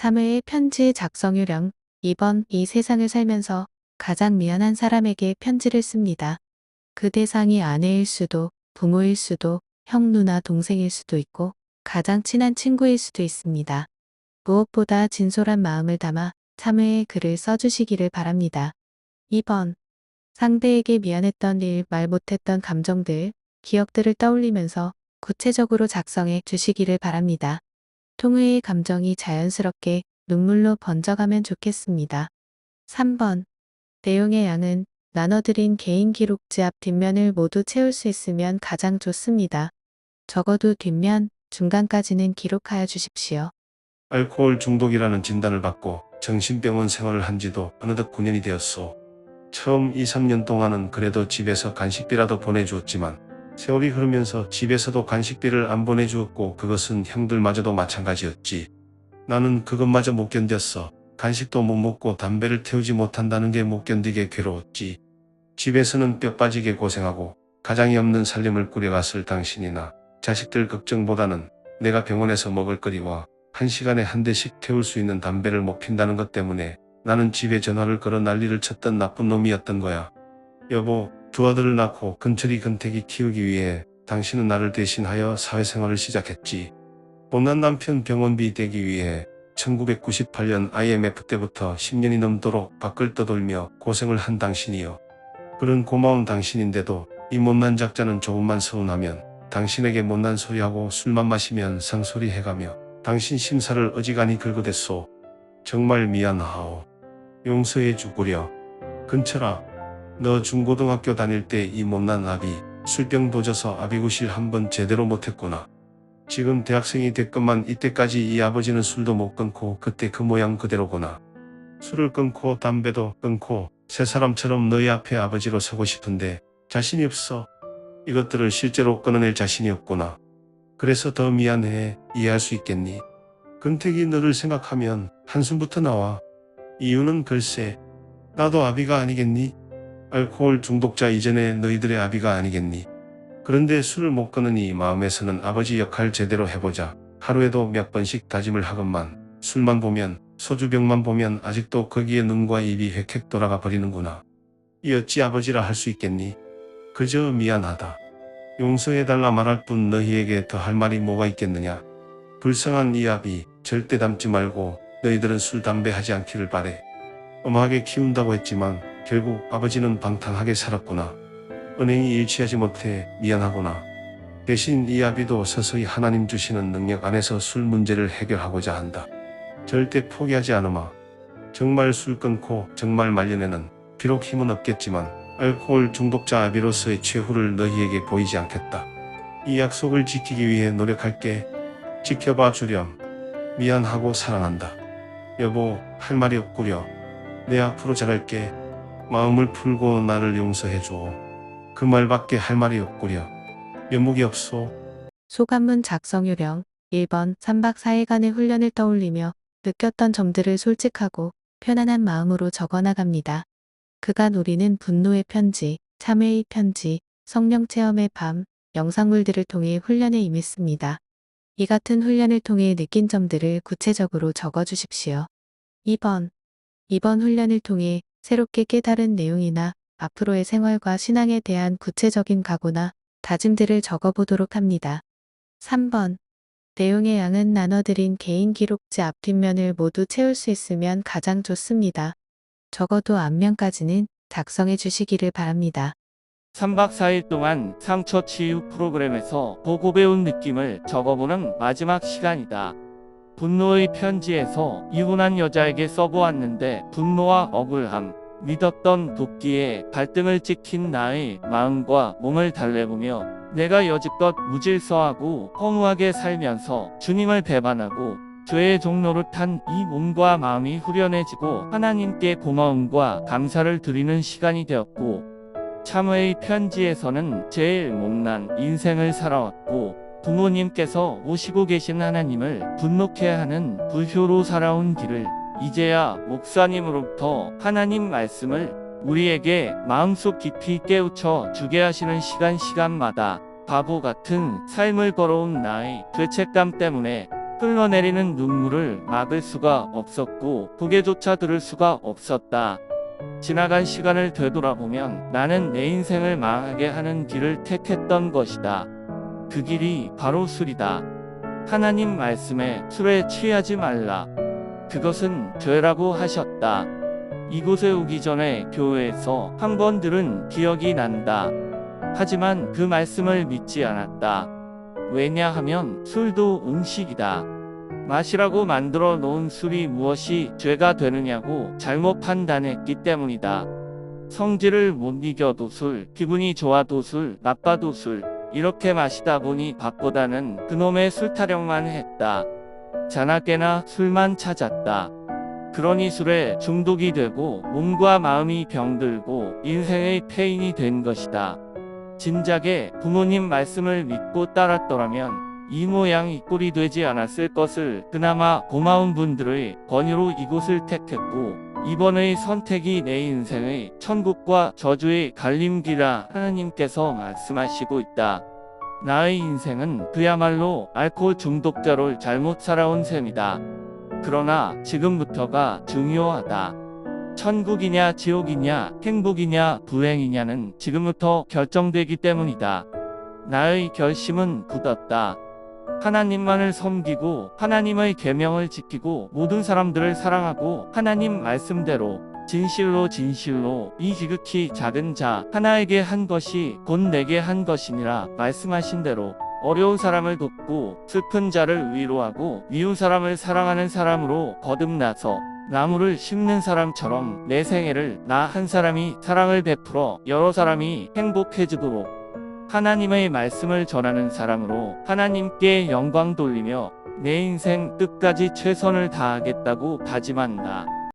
참회의 편지의 작성 요령. 2번 이 세상을 살면서 가장 미안한 사람에게 편지를 씁니다. 그 대상이 아내일 수도, 부모일 수도, 형, 누나, 동생일 수도 있고 가장 친한 친구일 수도 있습니다. 무엇보다 진솔한 마음을 담아 참회의 글을 써주시기를 바랍니다. 2번 상대에게 미안했던 일, 말 못했던 감정들, 기억들을 떠올리면서 구체적으로 작성해 주시기를 바랍니다. 통회의 감정이 자연스럽게 눈물로 번져가면 좋겠습니다. 3번 내용의 양은 나눠드린 개인 기록지 앞 뒷면을 모두 채울 수 있으면 가장 좋습니다. 적어도 뒷면, 중간까지는 기록하여 주십시오. 알코올 중독이라는 진단을 받고 정신병원 생활을 한 지도 어느덧 9년이 되었소. 처음 2, 3년 동안은 그래도 집에서 간식비라도 보내주었지만 세월이 흐르면서 집에서도 간식비를 안 보내주었고 그것은 형들마저도 마찬가지였지. 나는 그것마저 못 견뎠어. 간식도 못 먹고 담배를 태우지 못한다는 게 못 견디게 괴로웠지. 집에서는 뼈 빠지게 고생하고 가장이 없는 살림을 꾸려갔을 당신이나 자식들 걱정보다는 내가 병원에서 먹을거리와 1시간에 한 대씩 태울 수 있는 담배를 못 핀다는 것 때문에 나는 집에 전화를 걸어 난리를 쳤던 나쁜 놈이었던 거야. 여보, 두 아들을 낳고 근철이 근태기 키우기 위해 당신은 나를 대신하여 사회생활을 시작했지. 못난 남편 병원비 대기 위해 1998년 IMF 때부터 10년이 넘도록 밖을 떠돌며 고생을 한 당신이요. 그런 고마운 당신인데도 이 못난 작자는 조금만 서운하면 당신에게 못난 소리하고 술만 마시면 상소리 해가며 당신 심사를 어지간히 긁어댔소. 정말 미안하오. 용서해 주구려. 근철아, 너 중고등학교 다닐 때 이 못난 아비 술병 도져서 아비구실 한번 제대로 못했구나. 지금 대학생이 됐건만 이때까지 이 아버지는 술도 못 끊고 그때 그 모양 그대로구나. 술을 끊고 담배도 끊고 새 사람처럼 너희 앞에 아버지로 서고 싶은데 자신이 없어. 이것들을 실제로 끊어낼 자신이 없구나. 그래서 더 미안해. 이해할 수 있겠니? 근태기 너를 생각하면 한숨부터 나와. 이유는 글쎄, 나도 아비가 아니겠니? 알코올 중독자 이전에 너희들의 아비가 아니겠니? 그런데 술을 못 끊으니 마음에서는 아버지 역할 제대로 해보자. 하루에도 몇 번씩 다짐을 하건만 술만 보면, 소주병만 보면 아직도 거기에 눈과 입이 획획 돌아가 버리는구나. 이 어찌 아버지라 할 수 있겠니? 그저 미안하다. 용서해달라 말할 뿐 너희에게 더 할 말이 뭐가 있겠느냐. 불쌍한 이 아비 절대 닮지 말고 너희들은 술 담배 하지 않기를 바래. 엄하게 키운다고 했지만 결국 아버지는 방탕하게 살았구나. 은행이 일치하지 못해 미안하구나. 대신 이 아비도 서서히 하나님 주시는 능력 안에서 술 문제를 해결하고자 한다. 절대 포기하지 않으마. 정말 술 끊고 정말 말년에는 비록 힘은 없겠지만 알코올 중독자 아비로서의 최후를 너희에게 보이지 않겠다. 이 약속을 지키기 위해 노력할게. 지켜봐 주렴. 미안하고 사랑한다. 여보, 할 말이 없구려. 내 앞으로 잘할게. 마음을 풀고 나를 용서해줘. 그 말밖에 할 말이 없구려. 면목이 없소. 소감문 작성 요령. 1번 3박 4일간의 훈련을 떠올리며 느꼈던 점들을 솔직하고 편안한 마음으로 적어나갑니다. 그간 우리는 분노의 편지, 참회의 편지, 성령 체험의 밤, 영상물들을 통해 훈련에 임했습니다. 이 같은 훈련을 통해 느낀 점들을 구체적으로 적어주십시오. 2번 이번 훈련을 통해 새롭게 깨달은 내용이나 앞으로의 생활과 신앙에 대한 구체적인 각오나 다짐들을 적어보도록 합니다. 3번 내용의 양은 나눠드린 개인 기록지 앞 뒷면을 모두 채울 수 있으면 가장 좋습니다. 적어도 앞면까지는 작성해 주시기를 바랍니다. 3박 4일 동안 상처 치유 프로그램에서 보고 배운 느낌을 적어보는 마지막 시간이다. 분노의 편지에서 이혼한 여자에게 써보았는데 분노와 억울함, 믿었던 도끼에 발등을 찍힌 나의 마음과 몸을 달래보며 내가 여지껏 무질서하고 허무하게 살면서 주님을 배반하고 죄의 종로를 탄 이 몸과 마음이 후련해지고 하나님께 고마움과 감사를 드리는 시간이 되었고, 참회의 편지에서는 제일 못난 인생을 살아왔고 부모님께서 모시고 계신 하나님을 분노케 하는 불효로 살아온 길을 이제야 목사님으로부터 하나님 말씀을 우리에게 마음속 깊이 깨우쳐 주게 하시는 시간마다 바보 같은 삶을 걸어온 나의 죄책감 때문에 흘러내리는 눈물을 막을 수가 없었고 고개조차 들을 수가 없었다. 지나간 시간을 되돌아보면 나는 내 인생을 망하게 하는 길을 택했던 것이다. 그 길이 바로 술이다. 하나님 말씀에 술에 취하지 말라. 그것은 죄라고 하셨다. 이곳에 오기 전에 교회에서 한 번 들은 기억이 난다. 하지만 그 말씀을 믿지 않았다. 왜냐하면 술도 음식이다. 마시라고 만들어 놓은 술이 무엇이 죄가 되느냐고 잘못 판단했기 때문이다. 성질을 못 이겨도 술, 기분이 좋아도 술, 나빠도 술, 이렇게 마시다 보니 밥보다는 그놈의 술 타령만 했다. 자나깨나 술만 찾았다. 그러니 술에 중독이 되고 몸과 마음이 병들고 인생의 폐인이 된 것이다. 진작에 부모님 말씀을 믿고 따랐더라면 이 모양 이 꼴이 되지 않았을 것을 그나마 고마운 분들의 권유로 이곳을 택했고 이번의 선택이 내 인생의 천국과 저주의 갈림길이라 하나님께서 말씀하시고 있다. 나의 인생은 그야말로 알코올 중독자로 잘못 살아온 셈이다. 그러나 지금부터가 중요하다. 천국이냐 지옥이냐 행복이냐 불행이냐는 지금부터 결정되기 때문이다. 나의 결심은 굳었다. 하나님만을 섬기고 하나님의 계명을 지키고 모든 사람들을 사랑하고 하나님 말씀대로 진실로 이 지극히 작은 자 하나에게 한 것이 곧 내게 한 것이니라 말씀하신 대로 어려운 사람을 돕고 슬픈 자를 위로하고 미운 사람을 사랑하는 사람으로 거듭나서 나무를 심는 사람처럼 내 생애를 나 한 사람이 사랑을 베풀어 여러 사람이 행복해지도록 하나님의 말씀을 전하는 사람으로 하나님께 영광 돌리며 내 인생 끝까지 최선을 다하겠다고 다짐한다.